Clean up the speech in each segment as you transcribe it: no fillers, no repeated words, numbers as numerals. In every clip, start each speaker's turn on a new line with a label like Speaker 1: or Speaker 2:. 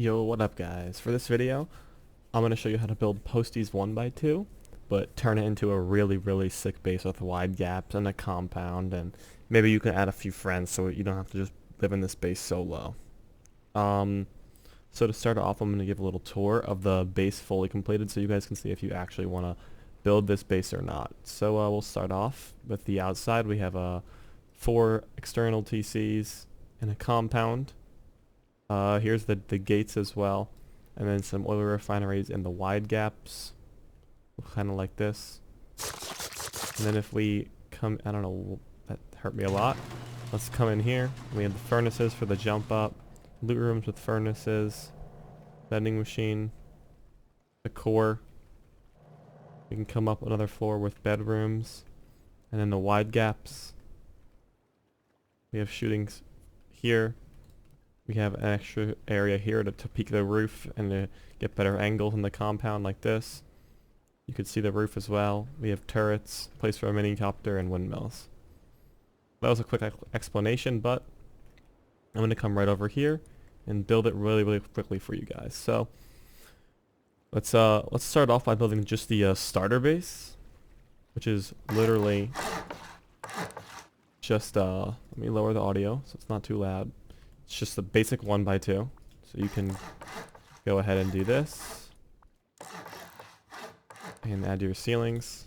Speaker 1: Yo, what up guys? For this video, I'm going to show you how to build Postys 1x2, but turn it into a really sick base with wide gaps and a compound, and maybe you can add a few friends so you don't have to just live in this base solo. So to start off, I'm going to give a little tour of the base fully completed so you guys can see if you actually want to build this base or not. So we'll start off with the outside. We have 4 external TCs and a compound. Here's the gates as well, and then some oil refineries in the wide gaps, kind of like this. And then if we come, I don't know, that hurt me a lot. Let's come in here. We have the furnaces for the jump up, loot rooms with furnaces, vending machine, the core. We can come up another floor with bedrooms, and then the wide gaps. We have shootings here. We have an extra area here to peek the roof and to get better angles in the compound like this. You can see the roof as well. We have turrets, place for a mini copter, and windmills. That was a quick explanation, but I'm going to come right over here and build it really quickly for you guys. So let's start off by building just the starter base, which is literally just let me lower the audio so it's not too loud. It's just the basic 1x2. So you can go ahead and do this. And add your ceilings.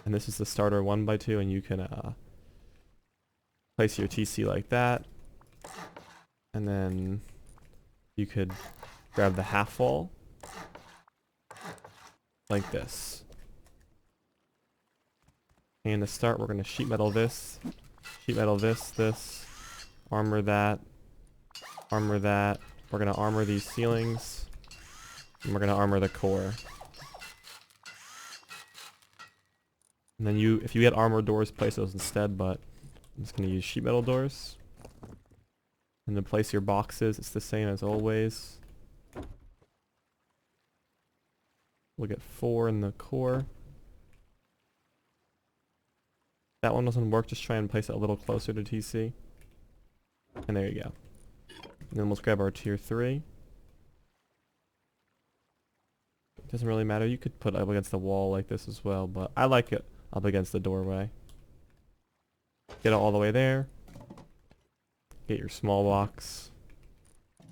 Speaker 1: And this is the starter 1x2, and you can place your TC like that. And then you could grab the half wall like this. And to start, we're going to sheet metal this, this. Armor that. Armor that. We're going to armor these ceilings. And we're going to armor the core. And then if you get armor doors, place those instead, but I'm just going to use sheet metal doors. And then place your boxes. It's the same as always. We'll get 4 in the core. That one doesn't work. Just try and place it a little closer to TC. And there you go. And then let's grab our tier 3. It doesn't really matter. You could put it up against the wall like this as well, but I like it up against the doorway. Get it all the way there. Get your small box.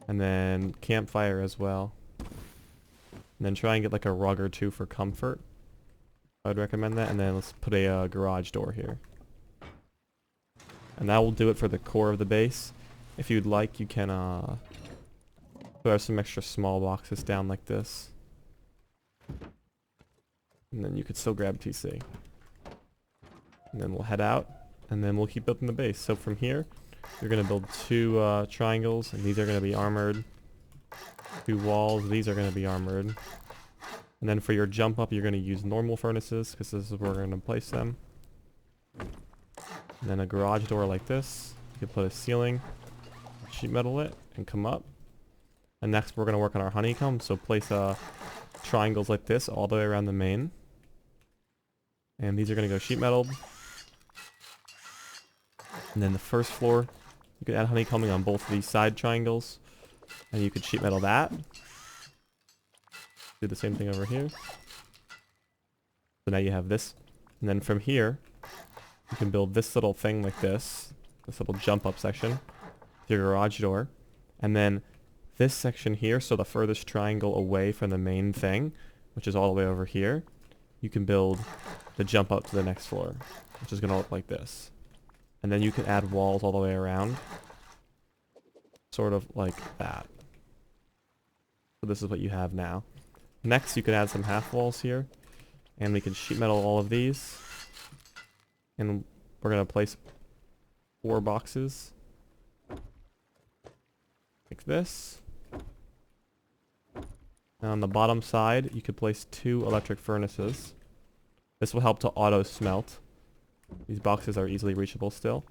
Speaker 1: And then campfire as well. And then try and get like a rug or 2 for comfort. I would recommend that. And then let's put a garage door here. And that will do it for the core of the base. If you'd like, you can put some extra small boxes down like this. And then you could still grab TC. And then we'll head out, and then we'll keep building the base. So from here, you're going to build 2 triangles, and these are going to be armored. 2 walls, these are going to be armored. And then for your jump up, you're going to use normal furnaces, because this is where we're going to place them. And then a garage door like this. You can put a ceiling, sheet metal it, and come up. And next we're going to work on our honeycomb, so place triangles like this all the way around the main. And these are going to go sheet metaled. And then the first floor, you can add honeycombing on both of these side triangles. And you could sheet metal that. Do the same thing over here. So now you have this. And then from here, you can build this little thing like this little jump up section with your garage door. And then this section here, so the furthest triangle away from the main thing, which is all the way over here, you can build the jump up to the next floor, which is going to look like this. And then you can add walls all the way around, sort of like that. So this is what you have now. Next, you can add some half walls here, and we can sheet metal all of these. And we're going to place 4 boxes like this. And on the bottom side, you could place 2 electric furnaces. This will help to auto smelt. These boxes are easily reachable still.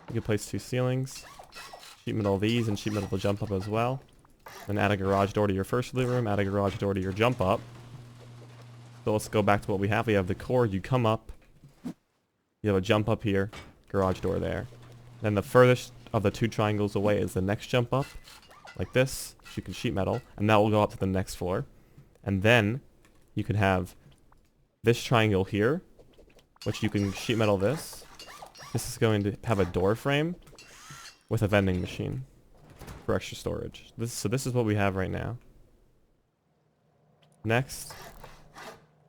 Speaker 1: You can place 2 ceilings, sheet metal these, and sheet metal the jump up as well. Then add a garage door to your first living room, add a garage door to your jump up. So let's go back to what we have. We have the core, you come up, you have a jump up here, garage door there. Then the furthest of the 2 triangles away is the next jump up. like this. So you can sheet metal, and that will go up to the next floor. And then you can have this triangle here, which you can sheet metal this. This is going to have a door frame with a vending machine for extra storage. So this is what we have right now. Next,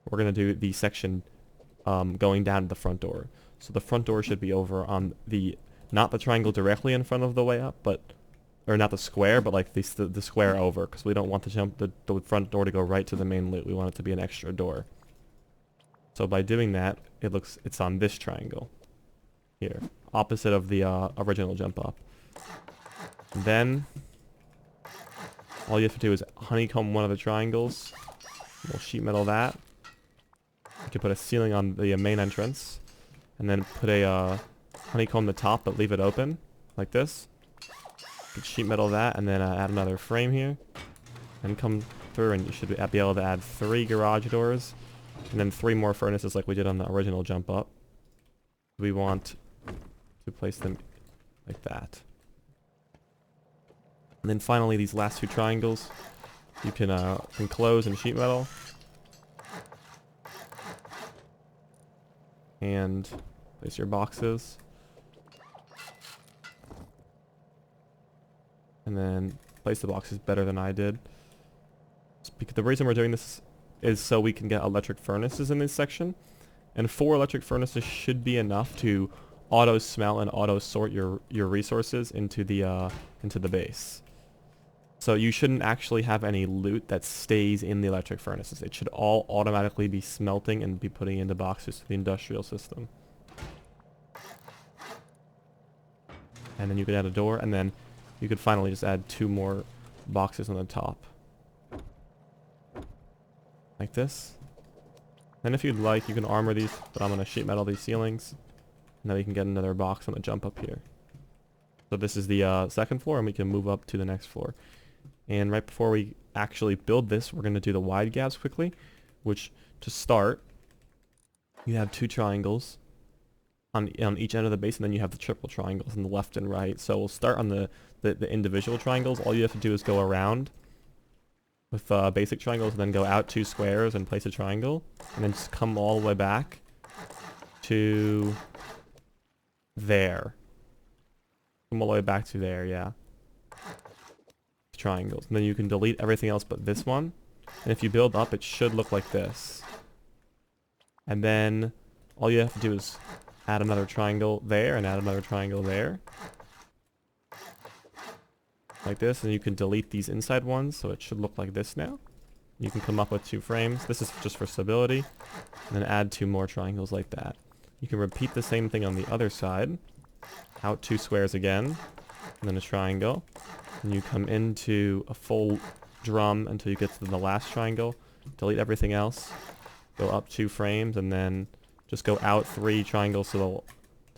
Speaker 1: we're going to do the section going down to the front door. So the front door should be over on the, not the triangle directly in front of the way up, but, or not the square, but like the square over, because we don't want the front door to go right to the main loot. We want it to be an extra door. So by doing that, it's on this triangle here, opposite of the original jump up. And then all you have to do is honeycomb one of the triangles. We'll sheet metal that. You can put a ceiling on the main entrance, and then put a honeycomb the top, but leave it open like this. You can sheet metal that, and then add another frame here, and come through, and you should be able to add 3 garage doors, and then 3 more furnaces like we did on the original jump up. We want to place them like that. And then finally, these last 2 triangles, you can enclose and sheet metal. And place your boxes. And then place the boxes better than I did. Because the reason we're doing this is so we can get electric furnaces in this section. And 4 electric furnaces should be enough to auto smell and auto sort your resources into the base. So you shouldn't actually have any loot that stays in the electric furnaces. It should all automatically be smelting and be putting into boxes to the industrial system. And then you could add a door, and then you could finally just add 2 more boxes on the top. Like this. And if you'd like, you can armor these, but I'm going to sheet metal these ceilings. And then we can get another box on the jump up here. So this is the second floor, and we can move up to the next floor. And right before we actually build this, we're going to do the wide gaps quickly, which to start, you have 2 triangles on each end of the base, and then you have the triple triangles on the left and right. So we'll start on the individual triangles. All you have to do is go around with basic triangles, and then go out 2 squares and place a triangle, and then just come all the way back to there. Come all the way back to there, yeah. Triangles. And then you can delete everything else but this one. And if you build up, it should look like this. And then all you have to do is add another triangle there and add another triangle there. Like this. And you can delete these inside ones, so it should look like this now. You can come up with 2 frames. This is just for stability. And then add 2 more triangles like that. You can repeat the same thing on the other side. Out 2 squares again. And then a triangle. And you come into a full drum until you get to the last triangle. Delete everything else. Go up 2 frames, and then just go out 3 triangles to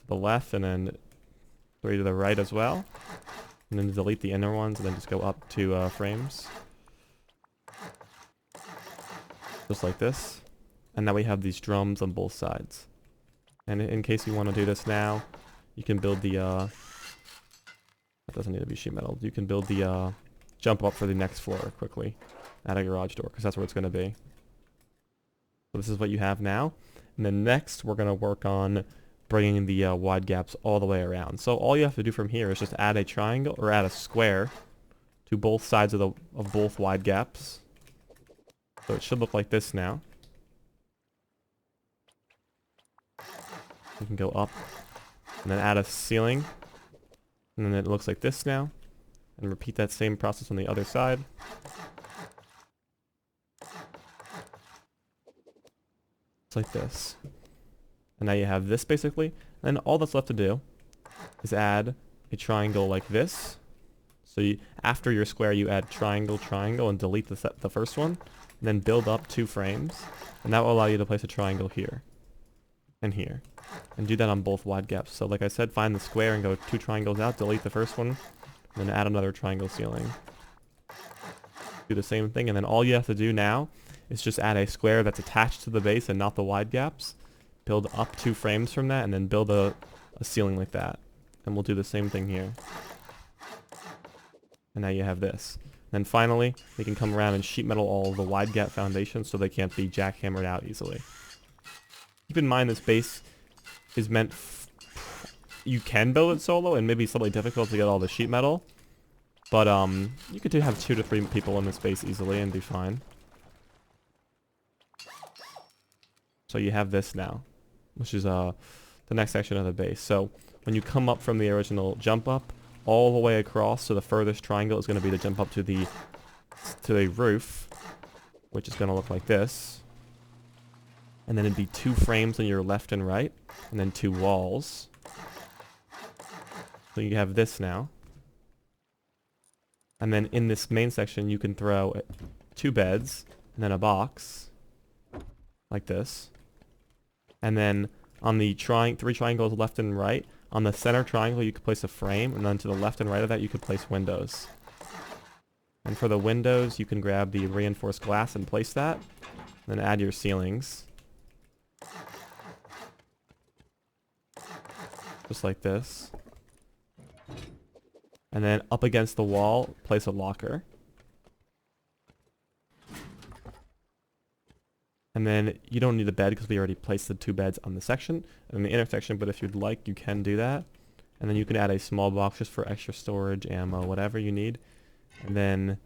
Speaker 1: the left, and then 3 to the right as well. And then delete the inner ones, and then just go up 2 frames. Just like this. And now we have these drums on both sides. And in case you want to do this now, you can build the that doesn't need to be sheet metal. You can build the jump up for the next floor quickly. Add a garage door, because that's where it's going to be. So this is what you have now. And then next, we're going to work on bringing the wide gaps all the way around. So all you have to do from here is just add a triangle, or add a square, to both sides of both wide gaps. So it should look like this now. You can go up, and then add a ceiling. And then it looks like this now. And repeat that same process on the other side. It's like this. And now you have this basically. And then all that's left to do is add a triangle like this. So after your square, you add triangle, triangle, and delete the first one. And then build up 2 frames. And that will allow you to place a triangle here. And here. And do that on both wide gaps. So like I said, find the square and go 2 triangles out, delete the first one, and then add another triangle ceiling. Do the same thing, and then all you have to do now is just add a square that's attached to the base and not the wide gaps. Build up 2 frames from that, and then build a ceiling like that. And we'll do the same thing here. And now you have this. Then finally, we can come around and sheet metal all the wide gap foundations so they can't be jackhammered out easily. Keep in mind this base is meant... you can build it solo and maybe slightly difficult to get all the sheet metal. But you could have 2 to 3 people in this base easily and be fine. So you have this now, which is the next section of the base. So when you come up from the original jump up, all the way across to the furthest triangle is going to be the jump up to the roof, which is going to look like this. And then it'd be 2 frames on your left and right, and then 2 walls. So you have this now. And then in this main section, you can throw 2 beds, and then a box, like this. And then on the 3 triangles left and right, on the center triangle, you could place a frame, and then to the left and right of that, you could place windows. And for the windows, you can grab the reinforced glass and place that, and then add your ceilings. Just like this. And then up against the wall, place a locker. And then you don't need a bed because we already placed the 2 beds on the section and the intersection, but if you'd like, you can do that. And then you can add a small box just for extra storage, ammo, whatever you need. And then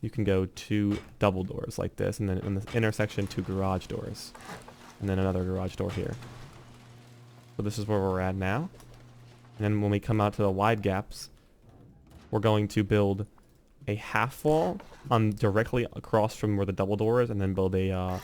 Speaker 1: you can go 2 double doors like this, and then in the intersection, 2 garage doors. And then another garage door here. So this is where we're at now. And then when we come out to the wide gaps, we're going to build a half wall on directly across from where the double door is, and then build a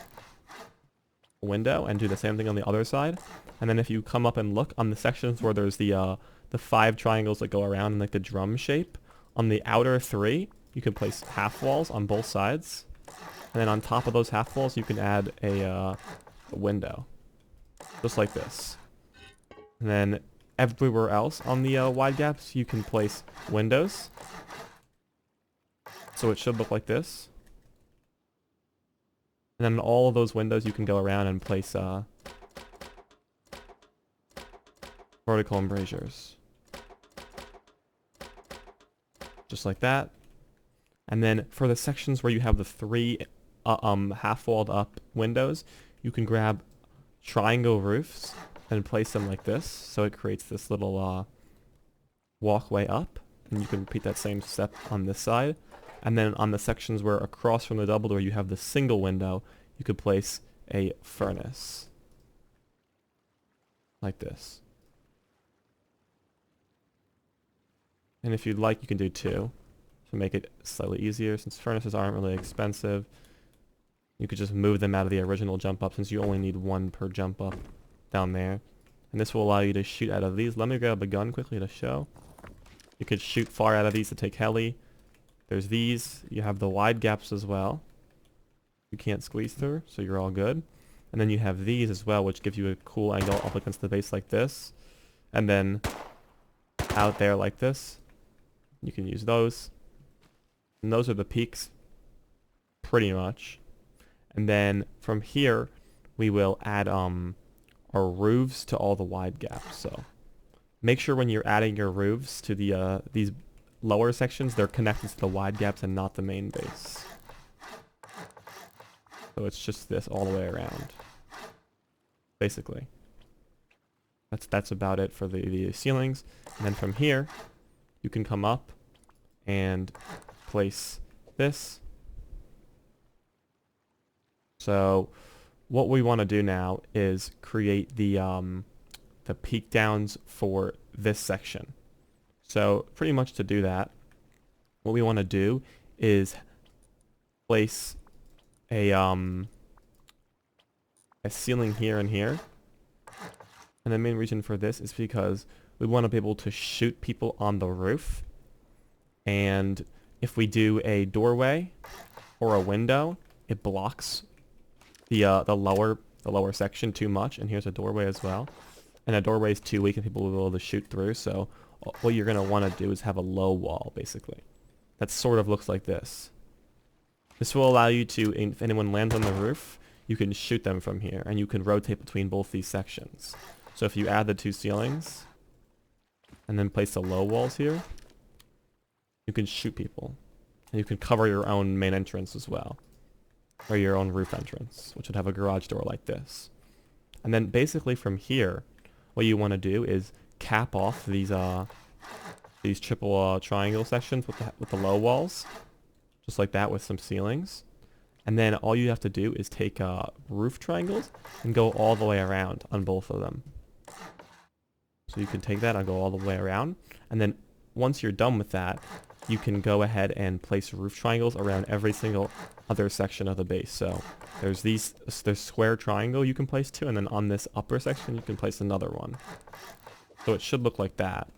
Speaker 1: window and do the same thing on the other side. And then if you come up and look on the sections where there's the 5 triangles that go around in like the drum shape, on the outer 3 you can place half walls on both sides, and then on top of those half walls you can add a window, just like this. And then everywhere else on the wide gaps you can place windows, so it should look like this. And then in all of those windows you can go around and place vertical embrasures. Just like that. And then for the sections where you have the 3 half-walled up windows, you can grab triangle roofs and place them like this, so it creates this little walkway up. And you can repeat that same step on this side. And then on the sections where across from the double door you have the single window, you could place a furnace. Like this. And if you'd like, you can do 2 to make it slightly easier. Since furnaces aren't really expensive, you could just move them out of the original jump up, since you only need 1 per jump up down there. And this will allow you to shoot out of these. Let me grab a gun quickly to show. You could shoot far out of these to take heli. There's these. You have the wide gaps as well. You can't squeeze through, so you're all good. And then you have these as well, which gives you a cool angle up against the base like this. And then out there like this. You can use those. And those are the peaks, pretty much. And then from here, we will add our roofs to all the wide gaps. So make sure when you're adding your roofs to the these lower sections, they're connected to the wide gaps and not the main base. So it's just this all the way around, basically. That's about it for the ceilings. And then from here, you can come up and place this. So what we want to do now is create the peak downs for this section. So pretty much to do that, what we want to do is place a ceiling here and here. And the main reason for this is because we want to be able to shoot people on the roof. And if we do a doorway or a window, it blocks the lower section too much. And here's a doorway as well. And a doorway is too weak and people will be able to shoot through. So what you're going to want to do is have a low wall, basically. That sort of looks like this. This will allow you to, if anyone lands on the roof, you can shoot them from here. And you can rotate between both these sections. So if you add the 2 ceilings, and then place the low walls here, you can shoot people. And you can cover your own main entrance as well. Or your own roof entrance, which would have a garage door like this. And then basically from here, what you want to do is cap off these triple triangle sections with the low walls, just like that, with some ceilings. And then all you have to do is take roof triangles and go all the way around on both of them. So you can take that and go all the way around. And then once you're done with that, you can go ahead and place roof triangles around every single other section of the base. So there's square triangle you can place two, and then on this upper section you can place another one. So it should look like that,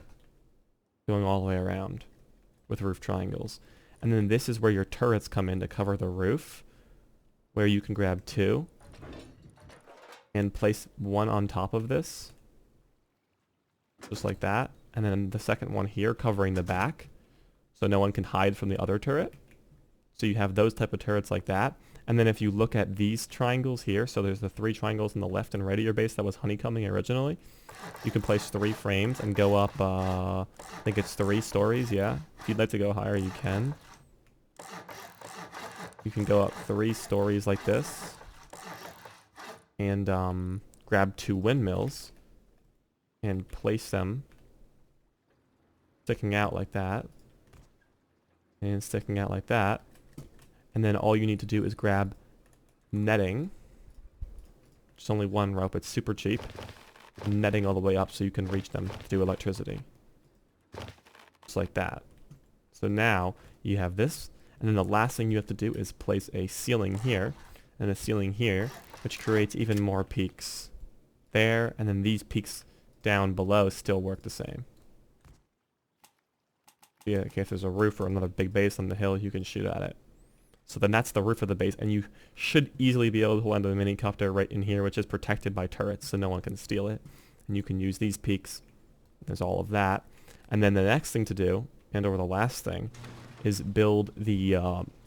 Speaker 1: going all the way around with roof triangles. And then this is where your turrets come in to cover the roof, where you can grab two and place one on top of this, just like that. And then the second one here covering the back, so no one can hide from the other turret. So you have those type of turrets like that. And then if you look at these triangles here, so there's the three triangles on the left and right of your base that was honeycombing originally. You can place 3 frames and go up, I think it's 3 stories, yeah. If you'd like to go higher, you can. You can go up 3 stories like this. And grab 2 windmills and place them sticking out like that. And sticking out like that. And then all you need to do is grab netting. Just only 1 rope, it's super cheap. Netting all the way up so you can reach them through electricity. Just like that. So now you have this, and then the last thing you have to do is place a ceiling here and a ceiling here, which creates even more peaks there, and then these peaks down below still work the same. Yeah, in case there's a roof or another big base on the hill, you can shoot at it. So then that's the roof of the base, and you should easily be able to land a mini copter right in here, which is protected by turrets, so no one can steal it. And you can use these peaks. There's all of that. And then the next thing to do, and over the last thing, is build the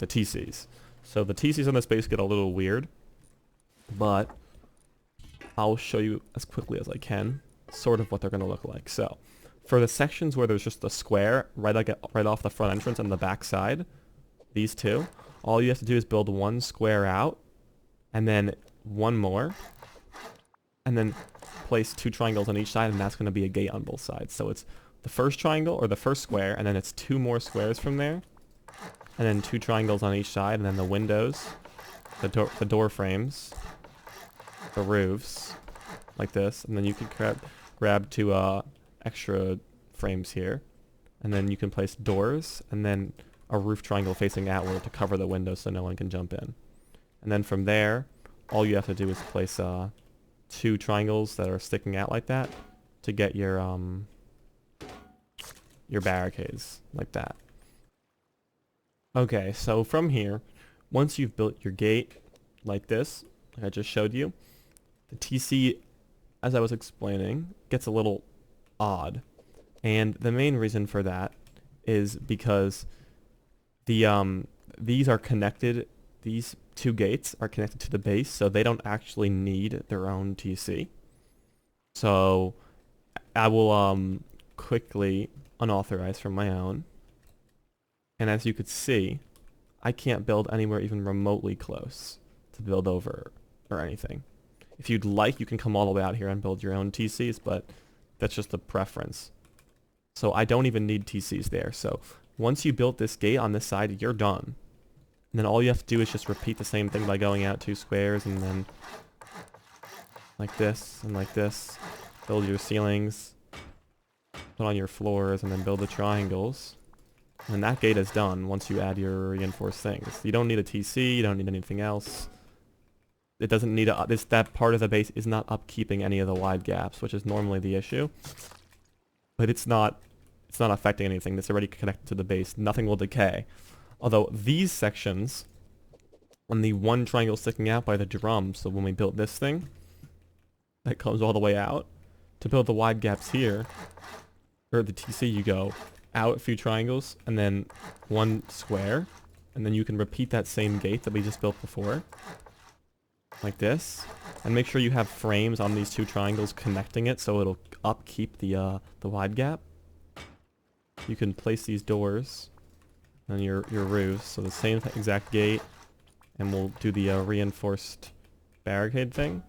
Speaker 1: TCs. So the TCs on this base get a little weird, but I'll show you as quickly as I can sort of what they're going to look like. So for the sections where there's just a square right off the front entrance and the back side, these two, all you have to do is build 1 square out, and then 1 more, and then place 2 triangles on each side, and that's going to be a gate on both sides. So it's the first triangle, or the first square, and then it's 2 more squares from there, and then 2 triangles on each side, and then the windows, the door frames, the roofs, like this, and then you can grab 2 extra frames here, and then you can place doors, and then a roof triangle facing outward to cover the window so no one can jump in. And then from there, all you have to do is place 2 triangles that are sticking out like that to get your barricades like that. Okay, so from here, once you've built your gate like this, like I just showed you, the TC, as I was explaining, gets a little odd. And the main reason for that is because these are connected, these 2 gates are connected to the base, so they don't actually need their own TC. So I will quickly unauthorize from my own. And as you could see, I can't build anywhere even remotely close to build over or anything. If you'd like, you can come all the way out here and build your own TCs, but that's just a preference. So I don't even need TCs there. So once you built this gate on this side, you're done. And then all you have to do is just repeat the same thing by going out 2 squares, and then like this and like this. Build your ceilings, put on your floors, and then build the triangles. And that gate is done once you add your reinforced things. You don't need a TC, you don't need anything else. It doesn't need that part of the base is not upkeeping any of the wide gaps, which is normally the issue. But it's not affecting anything. It's already connected to the base. Nothing will decay. Although these sections, on the 1 triangle sticking out by the drum, so when we built this thing, that comes all the way out, to build the wide gaps here, or the TC, you go out a few triangles, and then 1 square, and then you can repeat that same gate that we just built before, like this, and make sure you have frames on these 2 triangles connecting it so it'll upkeep the wide gap. You can place these doors and your roofs. So the same exact gate, and we'll do the reinforced barricade thing.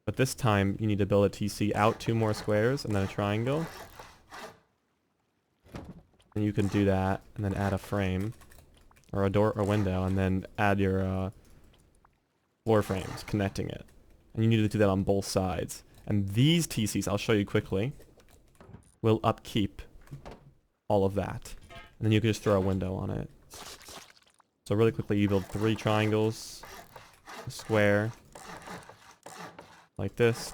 Speaker 1: But this time you need to build a TC out 2 more squares and then a triangle. And you can do that and then add a frame or a door or window and then add your floor frames connecting it. And you need to do that on both sides. And these TCs, I'll show you quickly, will upkeep all of that. And then you can just throw a window on it. So really quickly you build 3 triangles, a square, like this,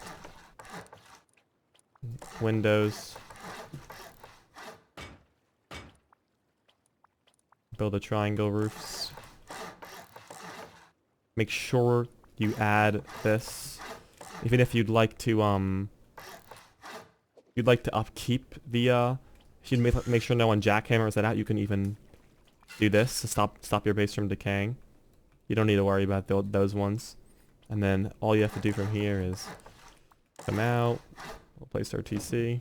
Speaker 1: windows, build a triangle roofs. Make sure you add this, even if you'd like to upkeep the if you'd make sure no one jackhammers that out, you can even do this to stop your base from decaying. You don't need to worry about those ones. And then all you have to do from here is come out, we'll place our TC,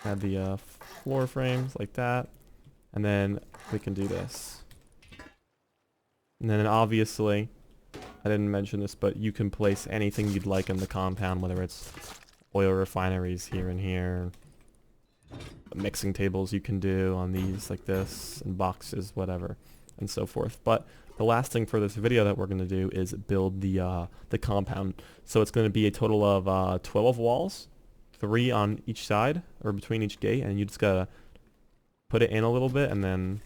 Speaker 1: add the floor frames like that, and then we can do this. And then obviously, I didn't mention this, but you can place anything you'd like in the compound, whether it's oil refineries here and here, mixing tables you can do on these like this, and boxes, whatever, and so forth. But the last thing for this video that we're going to do is build the compound. So it's going to be a total of 12 walls, 3 on each side, or between each gate, and you just got to put it in a little bit and then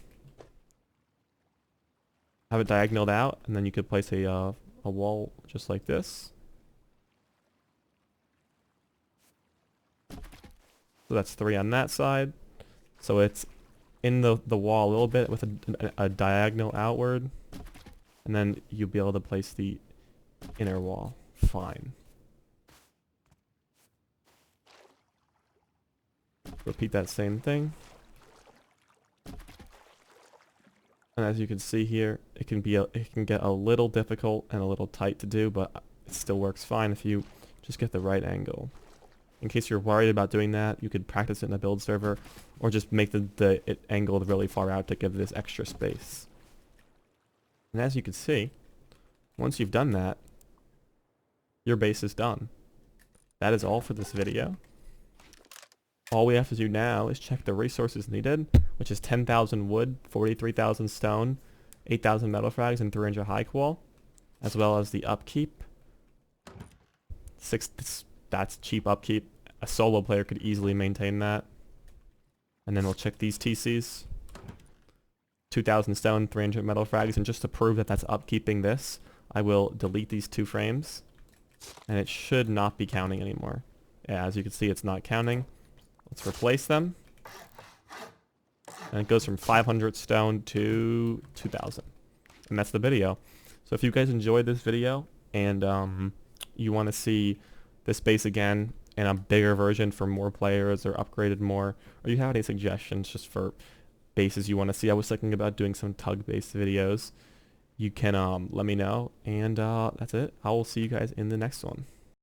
Speaker 1: have it diagonaled out, and then you could place a wall just like this. So that's 3 on that side. So it's in the wall a little bit with a diagonal outward, and then you'll be able to place the inner wall. Fine. Repeat that same thing. And as you can see here, it can get a little difficult and a little tight to do, but it still works fine if you just get the right angle. In case you're worried about doing that, you could practice it in a build server, or just make it angled really far out to give this extra space. And as you can see, once you've done that, your base is done. That is all for this video. All we have to do now is check the resources needed, which is 10,000 wood, 43,000 stone, 8,000 metal frags, and 300 high qual, as well as the upkeep. That's cheap upkeep. A solo player could easily maintain that. And then we'll check these TCs. 2,000 stone, 300 metal frags, and just to prove that that's upkeeping this, I will delete these 2 frames, and it should not be counting anymore. Yeah, as you can see, it's not counting. Let's replace them. And it goes from 500 stone to 2,000. And that's the video. So if you guys enjoyed this video and you want to see this base again in a bigger version for more players or upgraded more, or you have any suggestions just for bases you want to see, I was thinking about doing some tug-based videos, you can let me know. And that's it. I will see you guys in the next one.